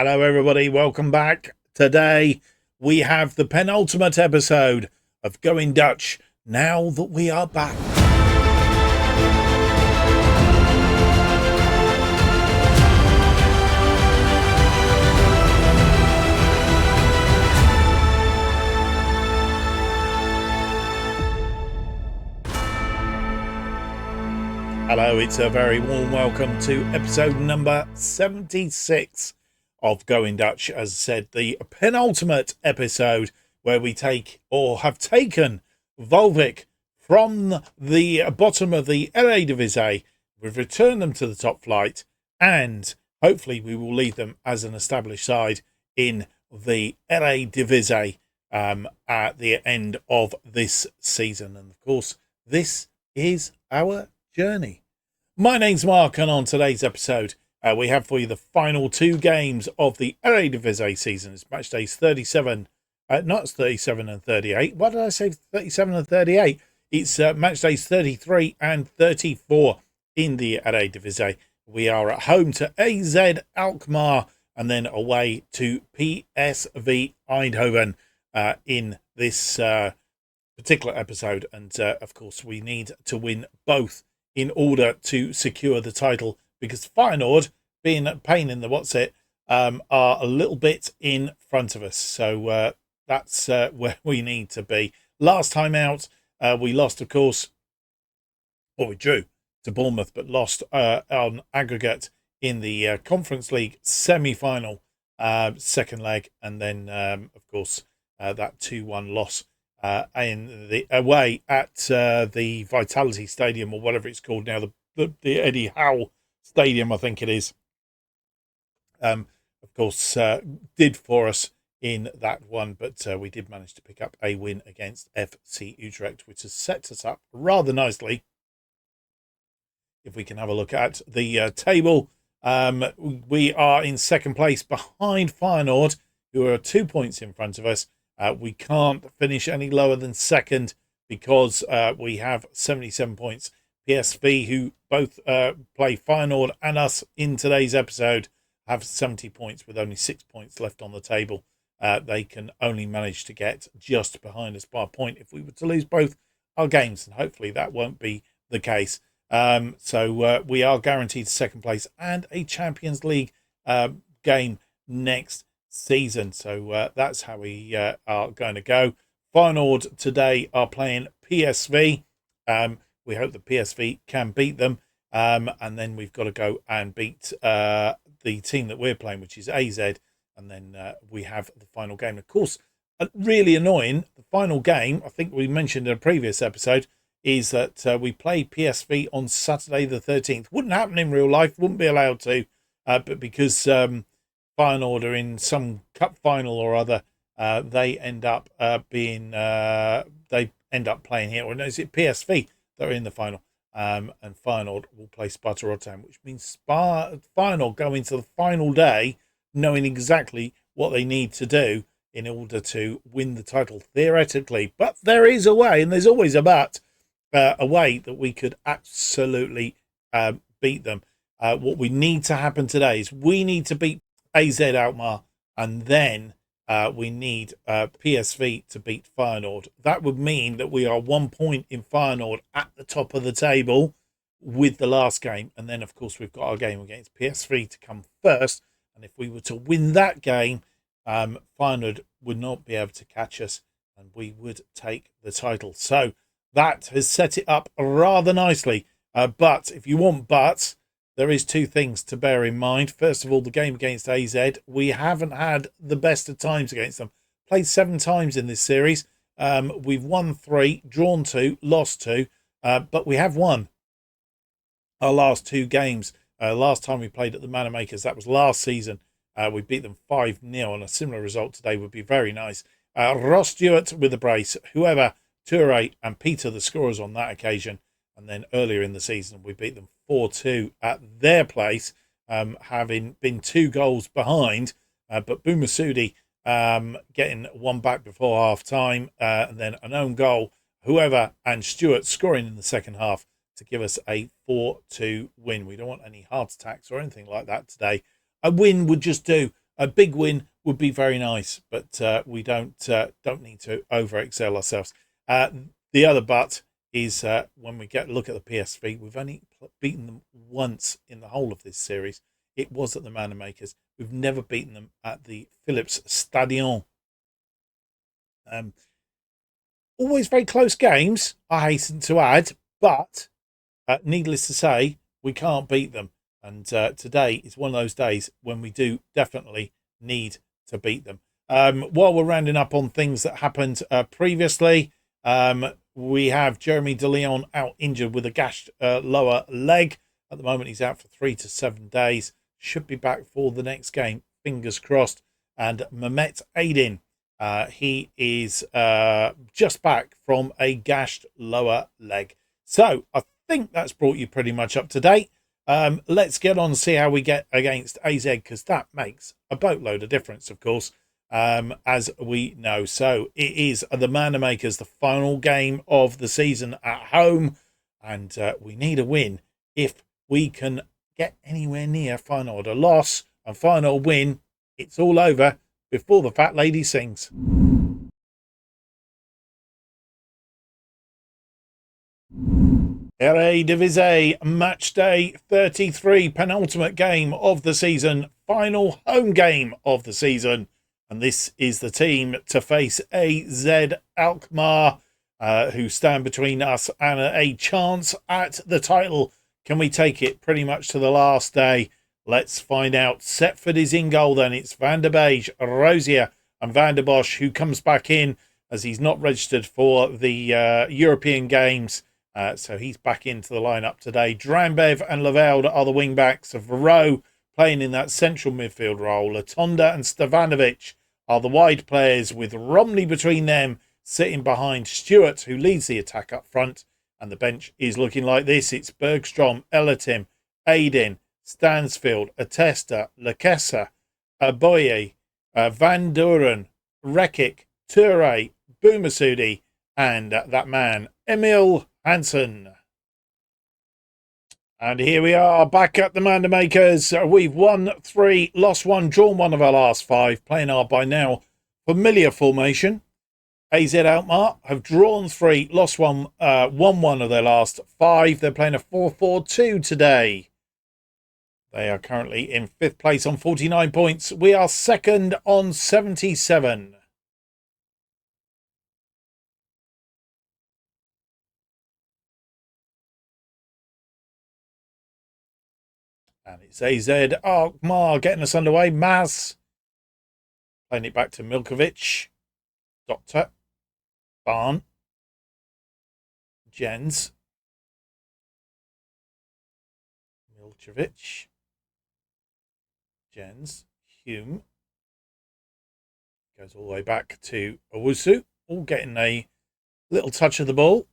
Hello everybody, welcome back. Today we have the penultimate episode of Going Dutch now that we are back. Hello, it's a very warm welcome to episode number 76 of Going Dutch. As I said, the penultimate episode where we take, or have taken, Waalwijk from the bottom of the Eredivisie. We've returned them to the top flight, and hopefully we will leave them as an established side in the Eredivisie at the end of this season. And of course, this is our journey. My name's Mark, and on today's episode, we have for you the final two games of the Eredivisie season. It's match days 37, not 37 and 38. Why did I say 37 and 38? It's match days 33 and 34 in the Eredivisie. We are at home to AZ Alkmaar and then away to PSV Eindhoven in this particular episode. And of course, we need to win both in order to secure the title, because Feyenoord, being a pain in the are a little bit in front of us. So that's where we need to be. Last time out, we lost, of course, or we drew to Bournemouth, but lost on aggregate in the Conference League semi-final, second leg, and then, of course, that 2-1 loss in the away at the Vitality Stadium, or whatever it's called now, the Eddie Howe Stadium, I think it is. Of course, did for us in that one, but we did manage to pick up a win against FC Utrecht, which has set us up rather nicely. If we can have a look at the table, we are in second place behind Feyenoord, who are 2 points in front of us. We can't finish any lower than second because we have 77 points. PSV, who both play Feyenoord and us in today's episode, have 70 points with only 6 points left on the table. They can only manage to get just behind us by a point if we were to lose both our games, and hopefully that won't be the case. So we are guaranteed second place and a Champions League game next season. So that's how we are going to go. Feyenoord today are playing PSV. We hope that PSV can beat them, and then we've got to go and beat the team that we're playing, which is AZ, and then we have the final game. Of course, really annoying, the final game, I think we mentioned in a previous episode, is that we play PSV on Saturday the 13th. Wouldn't happen in real life, wouldn't be allowed to, but because Feyenoord are in some cup final or other, they end up playing here. Or no, is it PSV that are in the final? And Feyenoord will play Sparta Rotterdam, which means Feyenoord go into the final day knowing exactly what they need to do in order to win the title, theoretically. But there is a way, and there's always a but, a way that we could absolutely beat them. What we need to happen today is we need to beat AZ Alkmaar, and then we need PSV to beat Feyenoord. That would mean that we are 1 point in Feyenoord at the top of the table with the last game. And then, of course, we've got our game against PSV to come first. And if we were to win that game, Feyenoord would not be able to catch us, and we would take the title. So that has set it up rather nicely. But if you want buts, there is two things to bear in mind. First of all, the game against AZ, we haven't had the best of times against them. Played 7 times in this series. We've won 3, drawn 2, lost 2, but we have won our last 2 games. Last time we played at the Manor Makers, that was last season. We beat them 5-0, and a similar result today would be very nice. Ross Stewart with a brace, whoever, Toure and Peter the scorers on that occasion. And then earlier in the season, we beat them 4-2 at their place, having been 2 goals behind. But Boumassoudi getting one back before half-time, and then an own goal, whoever, and Stewart scoring in the second half to give us a 4-2 win. We don't want any heart attacks or anything like that today. A win would just do. A big win would be very nice, but we don't need to overexcel ourselves. The other but is when we get a look at the PSV, we've only beaten them once in the whole of this series. It was at the Manor Makers. We've never beaten them at the Philips Stadion. Always very close games, I hasten to add, but needless to say, we can't beat them. And today is one of those days when we do definitely need to beat them. While we're rounding up on things that happened previously, we have Jeremy De Leon out injured with a gashed lower leg. At the moment, he's out for 3 to 7 days. Should be back for the next game, fingers crossed. And Mehmet Aydin, he is just back from a gashed lower leg. So I think that's brought you pretty much up to date. Let's get on and see how we get against AZ, because that makes a boatload of difference, of course, as we know. So it is the Manor Makers, the final game of the season at home, and we need a win if we can get anywhere near Feyenoord. A loss and Feyenoord win, it's all over before the fat lady sings. Eredivisie match day 33, penultimate game of the season, final home game of the season. And this is the team to face AZ Alkmaar, who stand between us and a chance at the title. Can we take it pretty much to the last day? Let's find out. Setford is in goal then. It's Van der Beek, Rosier and Van der Bosch, who comes back in as he's not registered for the European Games. So he's back into the lineup today. Drambev and Lavelde are the wing-backs. Varro playing in that central midfield role. Latonda and Stevanovic are the wide players, with Romney between them, sitting behind Stewart, who leads the attack up front. And the bench is looking like this. It's Bergstrom, Elatim, Aydin, Stansfield, Atesta, Lakessa, Aboye, Van Duren, Rekic, Toure, Boumassoudi, and that man, Emil Hansen. And here we are, back at the Manor Makers. We've won 3, lost 1, drawn 1 of our last 5, playing our by now familiar formation. AZ Alkmaar have drawn 3, lost 1, won 1 of their last 5. They're playing a 4-4-2 today. They are currently in 5th place on 49 points. We are 2nd on 77. And it's AZ Alkmaar getting us underway. Maz playing it back to Milkovic. Doctor. Barn. Jens. Milcevic. Jens. Hume. Goes all the way back to Owusu. All getting a little touch of the ball.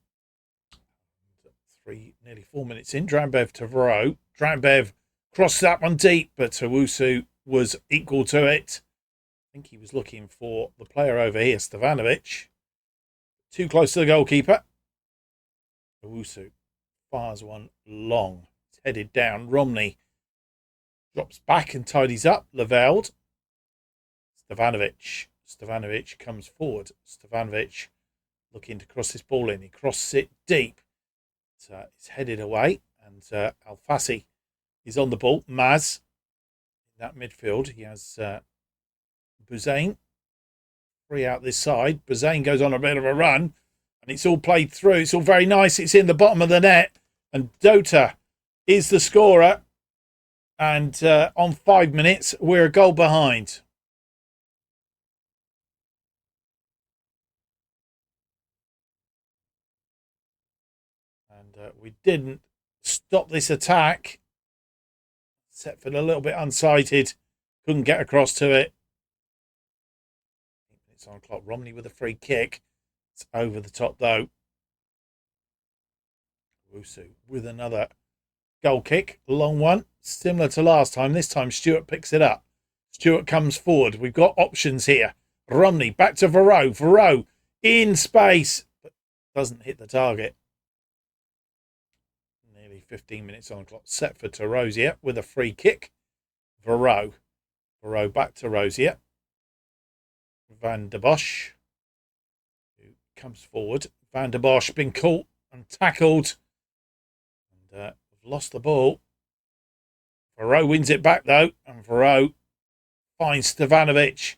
Nearly 4 minutes in. Drambev to Varro. Drambev crossed that one deep, but Owusu was equal to it. I think he was looking for the player over here, Stevanovic. Too close to the goalkeeper. Owusu fires one long. It's headed down. Romney drops back and tidies up. Lavelde. Stevanovic. Stevanovic comes forward. Stevanovic looking to cross this ball in. He crosses it deep. It's headed away. And Alfassi is on the ball. Maz in that midfield. He has Buzane. Free out this side. Buzane goes on a bit of a run. And it's all played through. It's all very nice. It's in the bottom of the net. And Dota is the scorer. And on 5 minutes, we're a goal behind. And we didn't stop this attack. Setford a little bit unsighted. Couldn't get across to it. It's on clock. Romney with a free kick. It's over the top though. Wusu with another goal kick. Long one. Similar to last time. This time Stewart picks it up. Stewart comes forward. We've got options here. Romney back to Varro. Varro in space. But doesn't hit the target. 15 minutes on the clock. Set for Rosier with a free kick. Varro Varro back to Rosier. Van der Bosch, who comes forward. Van der Bosch been caught and tackled. And lost the ball. Varro wins it back though. And Varro finds Stevanovic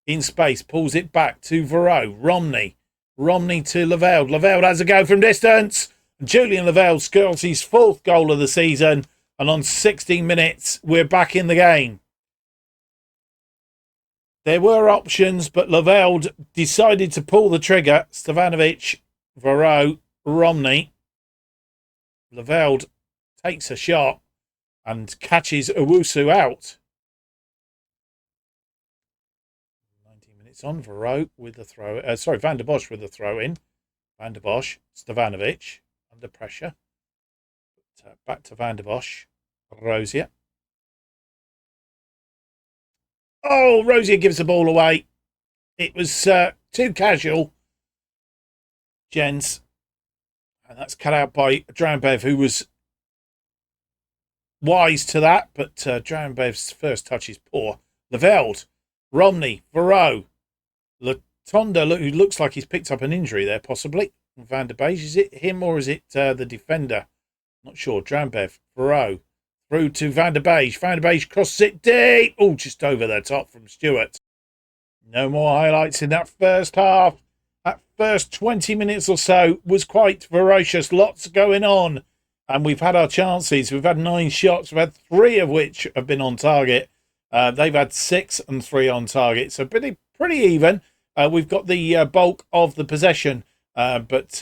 in space. Pulls it back to Varro. Romney to Lavelde. Lavelde has a go from distance. Julian Lavelde scores his 4th goal of the season. And on 16 minutes, we're back in the game. There were options, but Lavelde decided to pull the trigger. Stevanovic, Varro, Romney. Lavelde takes a shot and catches Owusu out. 19 minutes on, Varro with the throw. Van der Bosch with the throw in. Van der Bosch, Stevanovic under pressure. Back to Van der Bosch. Rosier. Oh, Rosier gives the ball away. It was too casual, gents. And that's cut out by Drambev, who was wise to that. But Drambev's first touch is poor. Lavelde, Romney, Varro, Latonda, who looks like he's picked up an injury there, possibly. Van der Beek, is it him or is it the defender? Not sure. Drambev, Varro. Through to Van der Beek. Van der Beek crosses it deep. Oh, just over the top from Stewart. No more highlights in that first half. That first 20 minutes or so was quite ferocious. Lots going on. And we've had our chances. We've had 9 shots. We've had 3 of which have been on target. They've had 6 and 3 on target. So pretty even. We've got the bulk of the possession. But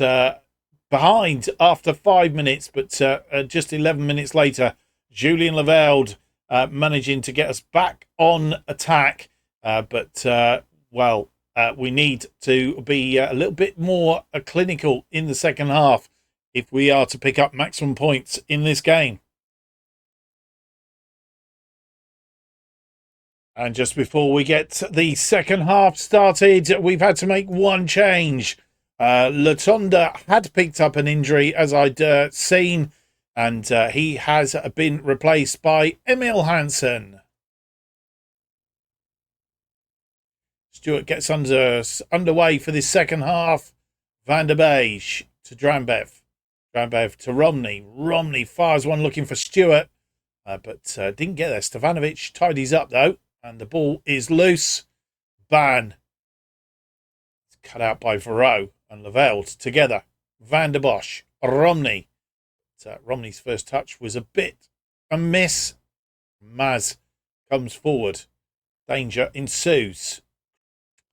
behind after 5 minutes. But just 11 minutes later, Julian Lavelde managing to get us back on attack. We need to be a little bit more clinical in the second half if we are to pick up maximum points in this game. And just before we get the second half started, we've had to make one change. Latonda had picked up an injury, as I'd seen, and he has been replaced by Emil Hansen. Stewart gets underway for this second half. Van der Beek to Drambev. Drambev to Romney. Romney fires one looking for Stewart, but didn't get there. Stevanovic tidies up though, and the ball is loose. Ban. It's cut out by Varro and Lavelde together. Van der Bosch. Romney. Romney's first touch was a bit a miss. Maz comes forward. Danger ensues.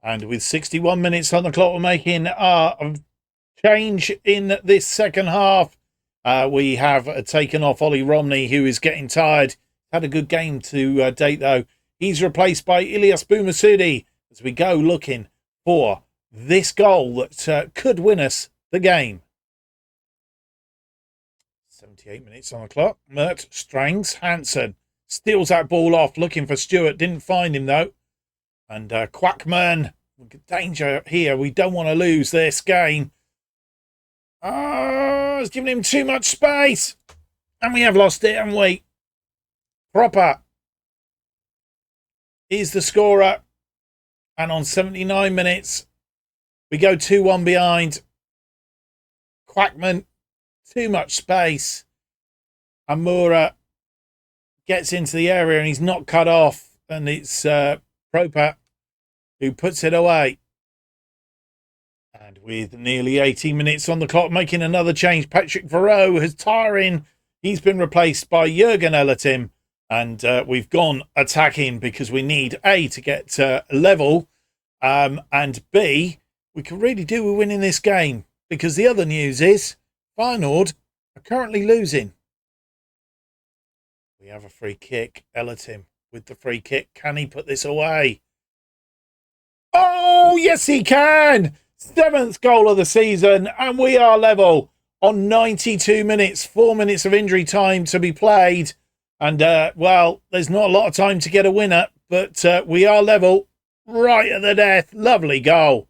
And with 61 minutes on the clock, we're making a change in this second half. We have taken off Ollie Romney, who is getting tired. Had a good game to date, though. He's replaced by Ilyas Boumassoudi as we go looking for this goal that could win us the game. 78 minutes on the clock. Mert Strangs. Hansen steals that ball off, looking for Stewart. Didn't find him, though. And Quackman, danger here. We don't want to lose this game. It's giving him too much space. And we have lost it, haven't we? Proper is the scorer. And on 79 minutes, we go 2-1 behind. Quackman, too much space. Amura gets into the area and he's not cut off. And it's Proper who puts it away. And with nearly 18 minutes on the clock, making another change, Patrick Varro is tiring. He's been replaced by Jurgen Ellertim. And we've gone attacking because we need A, to get level, and B, we can really do with winning this game. Because the other news is Feyenoord are currently losing. We have a free kick. Ellertim with the free kick. Can he put this away? Oh, yes, he can. 7th goal of the season. And we are level on 92 minutes. 4 minutes of injury time to be played. And, there's not a lot of time to get a winner. But we are level right at the death. Lovely goal.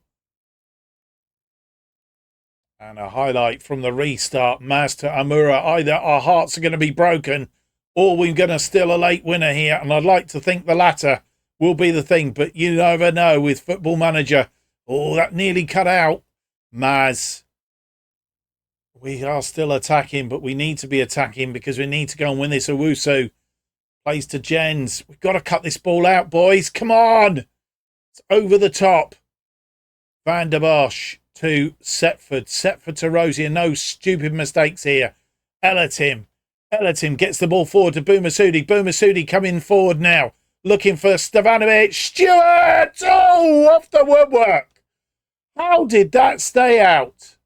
And a highlight from the restart. Master Amura. Either our hearts are going to be broken or we're going to steal a late winner here. And I'd like to think the latter. will be the thing. But you never know with Football Manager. Oh, that nearly cut out. Maz. We are still attacking, but we need to be attacking because we need to go and win this. Owusu plays to Jens. We've got to cut this ball out, boys. Come on. It's over the top. Van der Bosch to Setford. Setford to Rosier. No stupid mistakes here. Elatim. Elatim gets the ball forward to Boumasudi. Boumasudi coming forward now. Looking for Stevanovic. Stewart! Oh, off the woodwork. How did that stay out?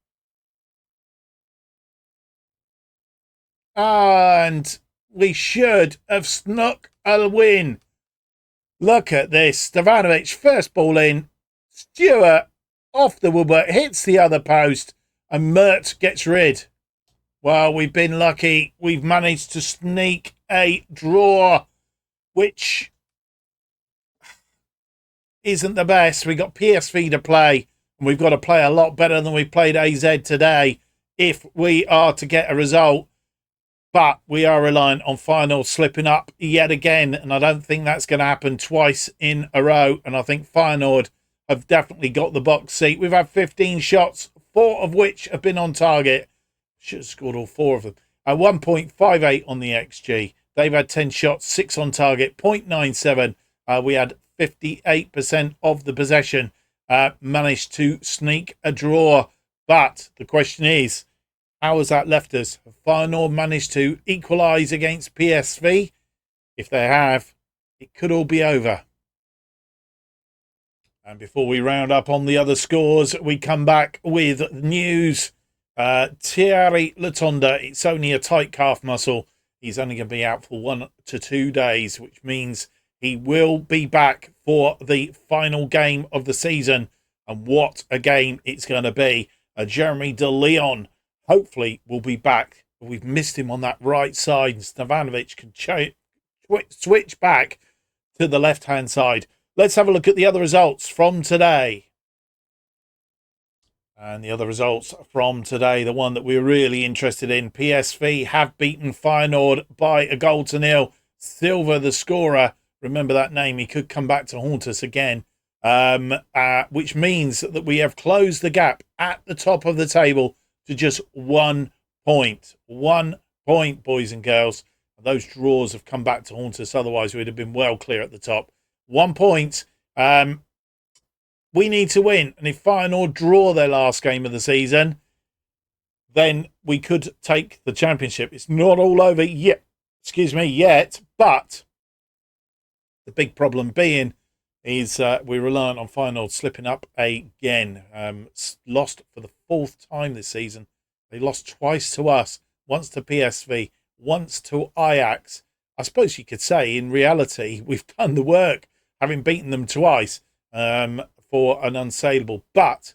And we should have snuck a win. Look at this. Stevanovic, first ball in. Stewart off the woodwork, hits the other post, and Mert gets rid. Well, we've been lucky. We've managed to sneak a draw, which isn't the best. We got PSV to play, and we've got to play a lot better than we played AZ today if we are to get a result. But we are reliant on Feyenoord slipping up yet again, and I don't think that's going to happen twice in a row. And I think Feyenoord have definitely got the box seat. We've had 15 shots, 4 of which have been on target. Should have scored all 4 of them. At 1.58 on the XG. They've had 10 shots, 6 on target, 0.97. We had 58% of the possession. Managed to sneak a draw. But the question is, how has that left us? Have Feyenoord managed to equalise against PSV? If they have, it could all be over. And before we round up on the other scores, we come back with news. Thierry Latonda, it's only a tight calf muscle. He's only going to be out for 1 to 2 days, which means he will be back for the final game of the season. And what a game it's going to be. Jeremy De Leon hopefully will be back. We've missed him on that right side. And Stevanovic can switch back to the left-hand side. Let's have a look at the other results from today. And the other results from today, the one that we're really interested in. PSV have beaten Feyenoord by 1-0. Silva, the scorer. Remember that name. He could come back to haunt us again. Which means that we have closed the gap at the top of the table to just 1 point. 1 point, boys and girls. Those draws have come back to haunt us. Otherwise, we'd have been well clear at the top. 1 point. We need to win. And if Feyenoord draw their last game of the season, then we could take the championship. It's not all over yet. Yet. But the big problem being is we're reliant on Feyenoord slipping up again. Lost for the 4th time this season. They lost twice to us. Once to PSV. Once to Ajax. I suppose you could say, in reality, we've done the work, having beaten them twice for an unsaleable. But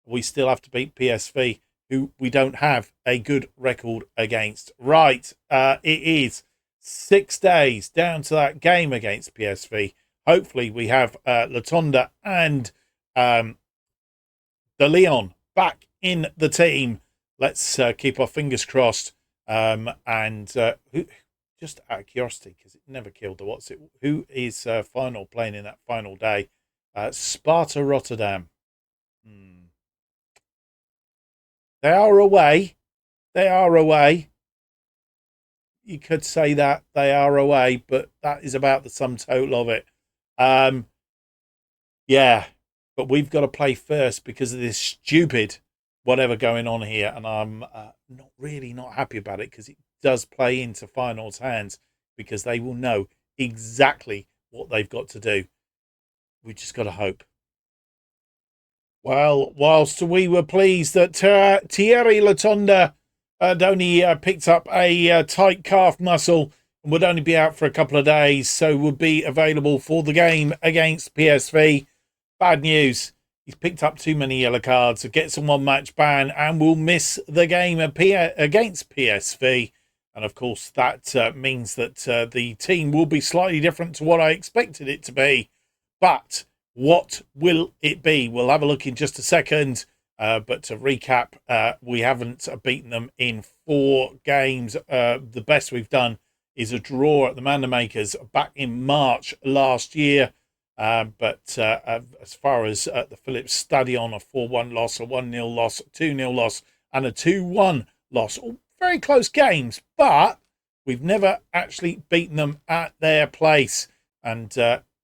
we still have to beat PSV, who we don't have a good record against. Right, it is 6 days down to that game against PSV. Hopefully we have Latonda and De Leon back in the team. Let's keep our fingers crossed. Just out of curiosity, because it never killed the who is Feyenoord playing in that final day? Sparta Rotterdam. They are away. You could say that they are away, but that is about the sum total of it. Yeah, but we've got to play first because of this stupid whatever going on here, and I'm not happy about it because it does play into Feyenoord's hands because they will know exactly what they've got to do. We just got to hope. Well, whilst we were pleased that Thierry Latonda had only picked up a tight calf muscle and would only be out for a couple of days, so would be available for the game against PSV. Bad news. He's picked up too many yellow cards, so gets a 1-match ban and will miss the game against PSV. And of course, that means that the team will be slightly different to what I expected it to be. But what will it be? We'll have a look in just a second. But to recap, we haven't beaten them in 4 games. The best we've done is a draw at the Mandermakers back in March last year. But as far as the Philips Stadion, a 4-1 loss, a 1-0 loss, a 2-0 loss, and a 2-1 loss. All very close games, but we've never actually beaten them at their place. And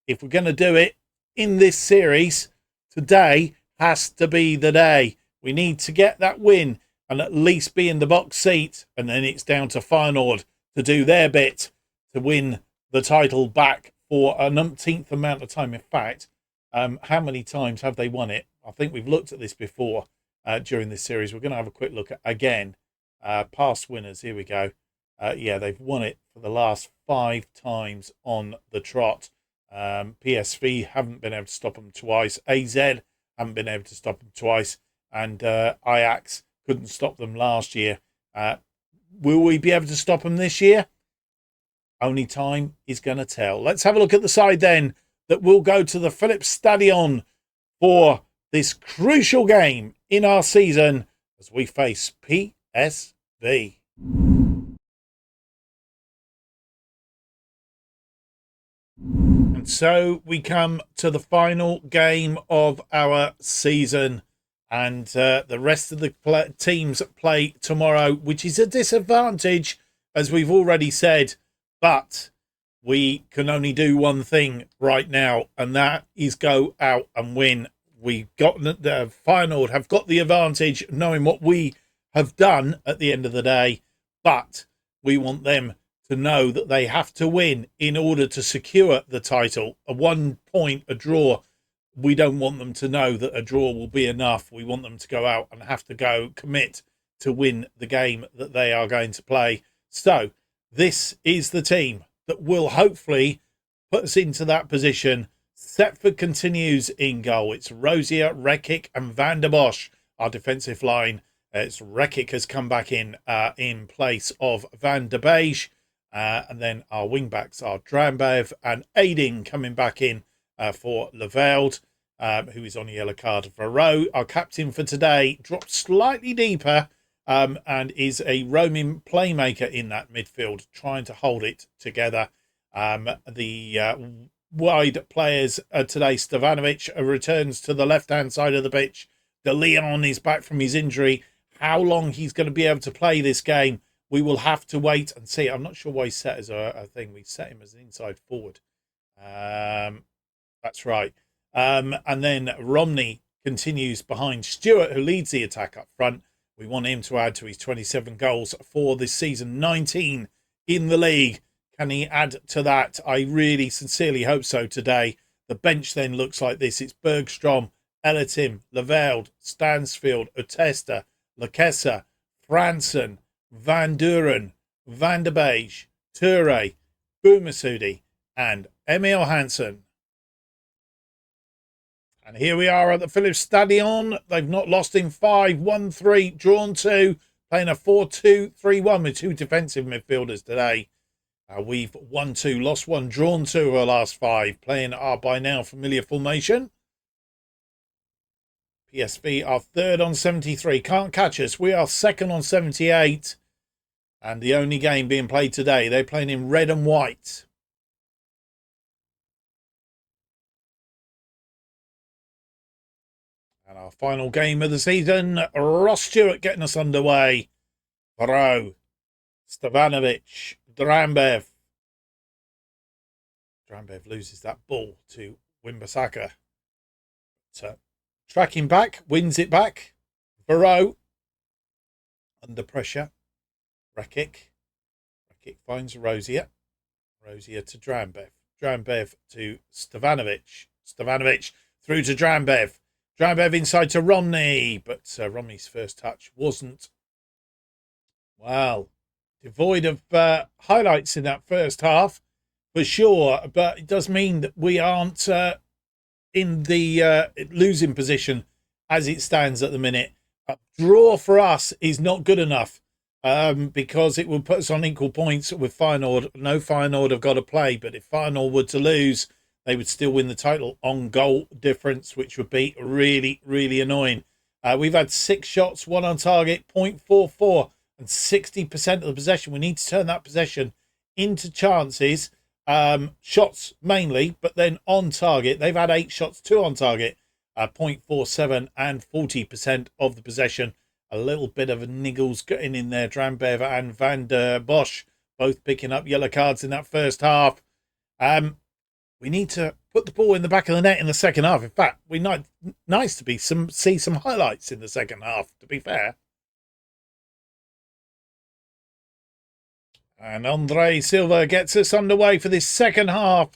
if we're going to do it in this series, today has to be the day. We need to get that win and at least be in the box seat. And then it's down to Feyenoord to do their bit to win the title back for an umpteenth amount of time. In fact, how many times have they won it? I think we've looked at this before during this series. We're going to have a quick look at again. Past winners. Here we go. Yeah, they've won it for the last 5 times on the trot. PSV haven't been able to stop them twice. AZ haven't been able to stop them twice. And Ajax couldn't stop them last year. Will we be able to stop them this year? Only time is going to tell. Let's have a look at the side then that will go to the Philips Stadion for this crucial game in our season as we face PSV. And so we come to the final game of our season. And the rest of the teams play tomorrow, which is a disadvantage, as we've already said. But we can only do one thing right now, and that is go out and win. We've got the Feyenoord have got the advantage, knowing what we have done at the end of the day. But we want them to know that they have to win in order to secure the title. A 1 point, a draw. We don't want them to know that a draw will be enough. We want them to go out and have to go commit to win the game that they are going to play. So this is the team that will hopefully put us into that position. Setford continues in goal. It's Rosier, Rekic and Van der Bosch, our defensive line. It's Rekic has come back in place of Van der Beij. And then our wing-backs are Drambev and Aiding coming back in for Leveld, who is on a yellow card. Varro, our captain for today, dropped slightly deeper and is a roaming playmaker in that midfield, trying to hold it together. The wide players today, Stevanovic returns to the left-hand side of the pitch. De Leon is back from his injury. How long he's going to be able to play this game, we will have to wait and see. I'm not sure why he's set as a thing. We set him as an inside forward. That's right. And then Romney continues behind Stewart, who leads the attack up front. We want him to add to his 27 goals for this season, 19 in the league. Can he add to that? I really sincerely hope so today. The bench then looks like this. It's Bergstrom, Ellertim, Leveld, Stansfield, Otesta, Lakessa, Franson, Van Duren, Van der Beij, Toure, Boumassoudi, and Emil Hansen. And here we are at the Philips Stadion. They've not lost in 5, won 3, drawn 2, playing a 4-2-3-1 with 2 defensive midfielders today. We've won 2, lost 1, drawn 2 of our last 5, playing our by now familiar formation. PSV are 3rd on 73, can't catch us. We are 2nd on 78. And the only game being played today, they're playing in red and white. And our final game of the season, Ross Stewart getting us underway. Varro, Stevanovic, Drambev. Drambev loses that ball to Wimbasaka. So, tracking back, wins it back. Varro, under pressure. Rekic. Rekic finds Rosier. Rosier to Drambev. Drambev to Stevanovic. Stevanovic through to Drambev. Drambev inside to Romney. But Romney's first touch wasn't, well, devoid of highlights in that first half, for sure. But it does mean that we aren't in the losing position as it stands at the minute. A draw for us is not good enough. Because it will put us on equal points with Feyenoord. No, Feyenoord have got to play, but if Feyenoord were to lose, they would still win the title on goal difference, which would be really, really annoying. We've had 6 shots, 1 on target, 0.44, and 60% of the possession. We need to turn that possession into chances. shots mainly, but then on target. They've had 8 shots, 2 on target, 0.47 and 40% of the possession. A little bit of niggles getting in there. Drambev and Van der Bosch both picking up yellow cards in that first half. We need to put the ball in the back of the net in the second half. In fact, nice to see some highlights in the second half, to be fair. And Andre Silva gets us underway for this second half.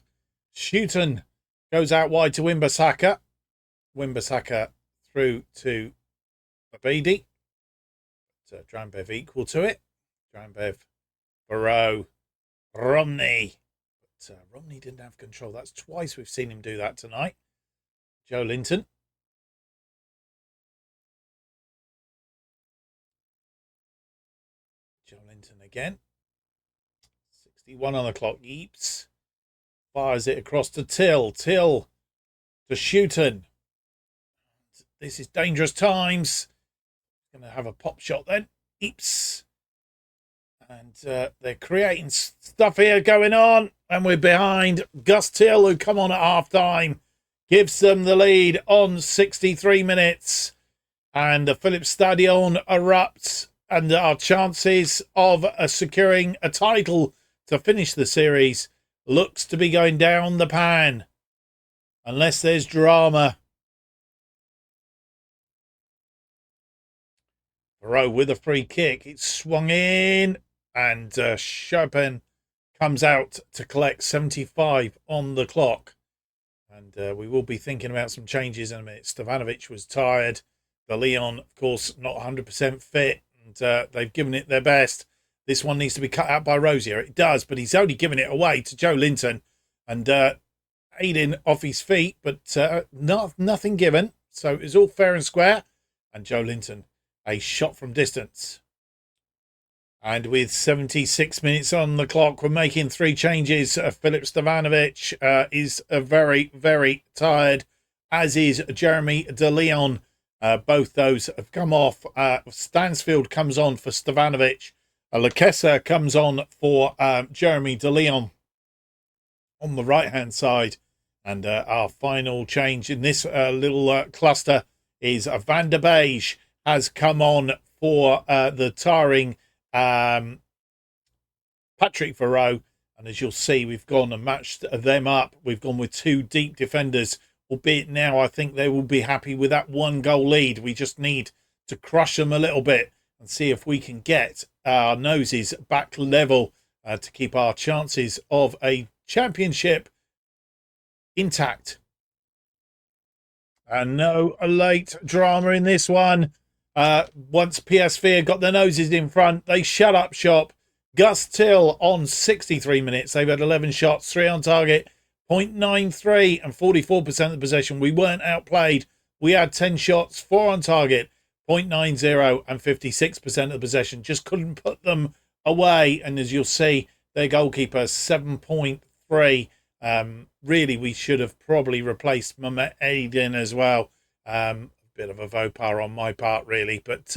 Schutten goes out wide to Wimbasaka. Wimbasaka through to Abedi. So Drambev equal to it. Drambev, Barrow, Romney. But Romney didn't have control. That's twice we've seen him do that tonight. Joe Linton. Joe Linton again. 61 on the clock. Yeeps fires it across to Till. Till to Schutten. This is dangerous times. Going to have a pop shot then. Eeps. And they're creating stuff here going on. And we're behind. Gus Till, who come on at half-time, gives them the lead on 63 minutes. And the Philips Stadion erupts. And our chances of securing a title to finish the series looks to be going down the pan. Unless there's drama. Rowe with a free kick. It's swung in. And Chopin comes out to collect 75 on the clock. And we will be thinking about some changes in a minute. Stevanovic was tired. The Leon, of course, not 100% fit. And they've given it their best. This one needs to be cut out by Rosier. It does, but he's only given it away to Joe Linton. And Aiden off his feet, but nothing given. So it's all fair and square. And Joe Linton, a shot from distance. And with 76 minutes on the clock, we're making 3 changes. Filip Stevanovic is very, very tired, as is Jeremy De Leon. Both those have come off. Stansfield comes on for Stevanovic. Lakessa comes on for Jeremy De Leon on the right-hand side. And our final change in this little cluster is Van der Beige has come on for the tiring Patrick Varro. And as you'll see, we've gone and matched them up. We've gone with 2 deep defenders, albeit now I think they will be happy with that 1-goal lead. We just need to crush them a little bit and see if we can get our noses back level to keep our chances of a championship intact. And no late drama in this one. Once PSV got their noses in front, they shut up shop. Gus Till on 63 minutes. They've had 11 shots, 3 on target, 0.93 and 44% of the possession. We weren't outplayed. We had 10 shots, 4 on target, 0.90 and 56% of the possession. Just couldn't put them away. And as you'll see, their goalkeeper, 7.3. Really, we should have probably replaced Mehmet Aydin as well. Bit of a faux pas on my part, really. But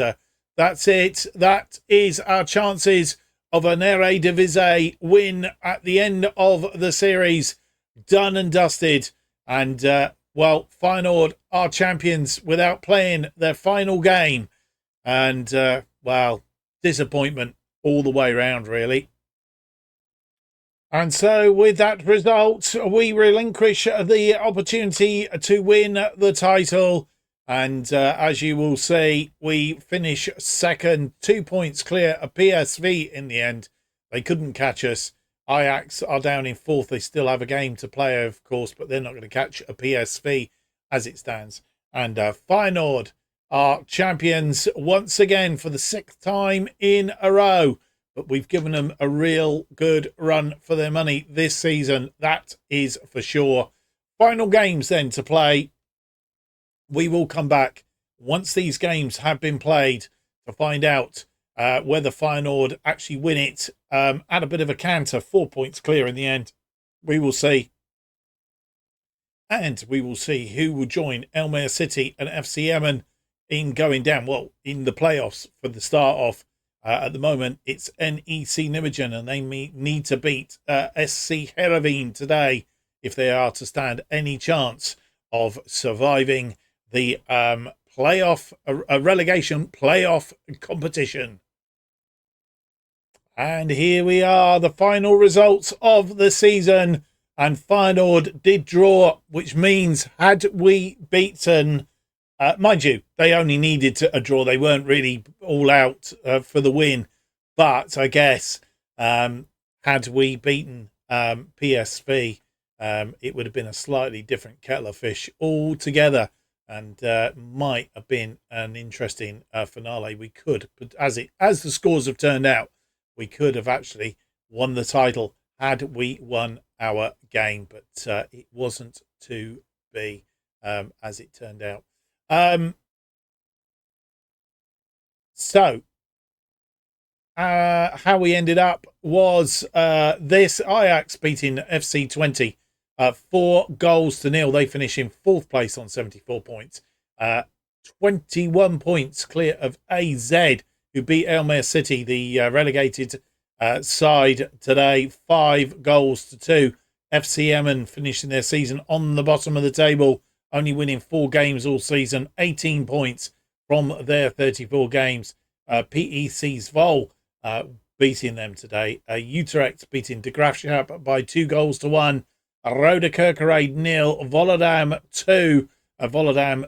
that's it. That is our chances of an Eredivisie win at the end of the series. Done and dusted. And, well, Feyenoord are champions without playing their final game. And, well, disappointment all the way round, really. And so with that result, we relinquish the opportunity to win the title. And as you will see, we finish second, 2 points clear of PSV in the end. They couldn't catch us. Ajax are down in 4th. They still have a game to play, of course, but they're not going to catch a PSV as it stands. And Feyenoord are champions once again for the 6th time in a row. But we've given them a real good run for their money this season. That is for sure. Final games then to play. We will come back once these games have been played to find out whether Feyenoord actually win it at a bit of a canter. 4 points clear in the end. We will see. And we will see who will join Alkmaar City and FC Emmen in going down. Well, in the playoffs for the start off. At the moment, it's NEC Nijmegen, and they need to beat SC Heerenveen today if they are to stand any chance of surviving the relegation playoff competition. And here we are, the final results of the season. And Feyenoord did draw, which means had we beaten, mind you, they only needed a draw. They weren't really all out for the win. But I guess had we beaten PSV, it would have been a slightly different kettle of fish altogether, and might have been an interesting finale. We could, but as the scores have turned out, we could have actually won the title had we won our game, but it wasn't to be, as it turned out. So how we ended up was this: Ajax beating FC 20 4-0. They finish in 4th place on 74 points, 21 points clear of AZ, who beat Alkmaar City, the relegated side today, 5-2. FC Emmen finishing their season on the bottom of the table, only winning 4 games all season, 18 points from their 34 games. PEC Zwolle beating them today. Utrecht beating De Graafschap by 2-1. Rode Kerkrade 0, Volendam 2. Volendam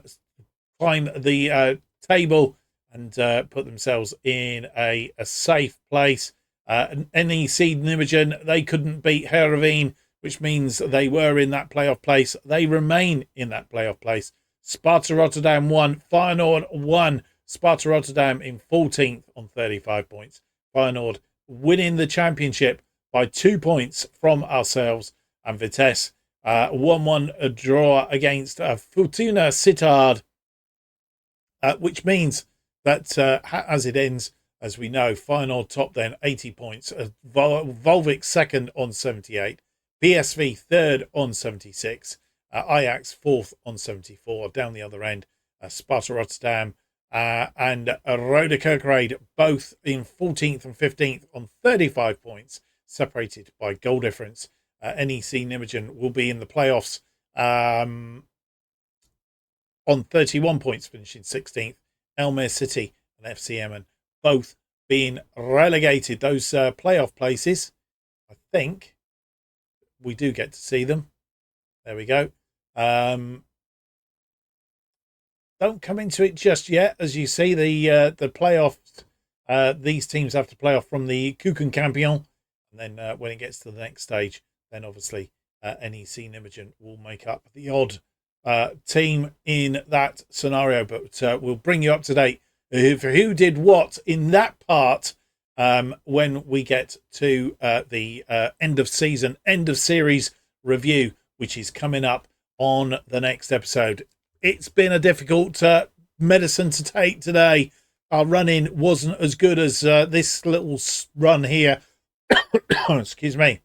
climb the table and put themselves in a safe place. NEC Nijmegen, they couldn't beat Heerenveen, which means they were in that playoff place. They remain in that playoff place. Sparta Rotterdam 1, Feyenoord 1. Sparta Rotterdam in 14th on 35 points. Feyenoord winning the championship by 2 points from ourselves. And Vitesse 1-1 a draw against Fortuna Sittard, which means that as it ends, as we know, Feyenoord top then 80 points. Waalwijk second on 78. PSV third on 76. Ajax fourth on 74. Down the other end, Sparta Rotterdam and Rode Kerkrade both in 14th and 15th on 35 points, separated by goal difference. NEC Nijmegen will be in the playoffs on 31 points, finishing 16th. Alkmaar City and FC Emmen both being relegated. Those playoff places, I think we do get to see them. There we go. Don't come into it just yet. As you see, the playoffs, these teams have to play off from the Keukenkampioen. And then when it gets to the next stage, then obviously NEC Nijmegen will make up the odd team in that scenario. But we'll bring you up to date for who did what in that part when we get to the end of season, end of series review, which is coming up on the next episode. It's been a difficult medicine to take today. Our run-in wasn't as good as this little run here. Excuse me.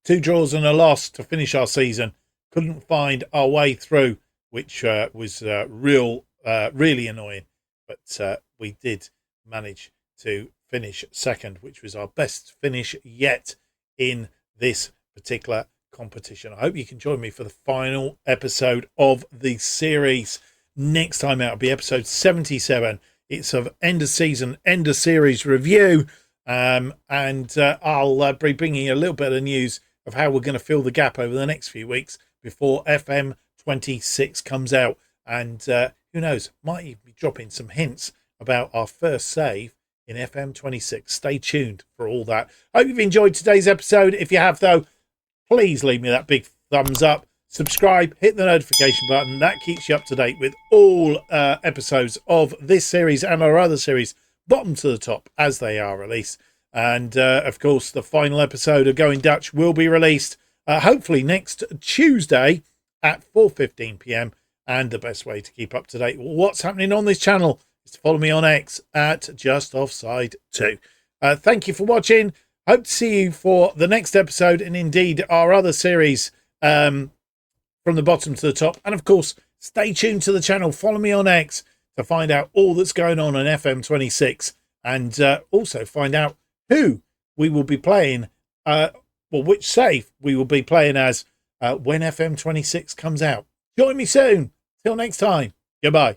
2 draws and a loss to finish our season. Couldn't find our way through, which was really annoying. But we did manage to finish second, which was our best finish yet in this particular competition. I hope you can join me for the final episode of the series. Next time out will be episode 77. It's of end of season, end of series review. And I'll be bringing you a little bit of news of how we're going to fill the gap over the next few weeks before FM 26 comes out. And who knows, might even be dropping some hints about our first save in FM 26. Stay tuned for all that. Hope you've enjoyed today's episode. If you have, though, please leave me that big thumbs up. Subscribe, hit the notification button. That keeps you up to date with all episodes of this series and our other series, bottom to the top, as they are released. And of course, the final episode of Going Dutch will be released hopefully next Tuesday at 4:15 p.m. And the best way to keep up to date with what's happening on this channel is to follow me on X at JustOffsideFM. Thank you for watching. Hope to see you for the next episode and indeed our other series from the bottom to the top. And of course, stay tuned to the channel. Follow me on X to find out all that's going on FM 26 and also find out who we will be playing, which save we will be playing as when FM26 comes out. Join me soon. Till next time. Goodbye.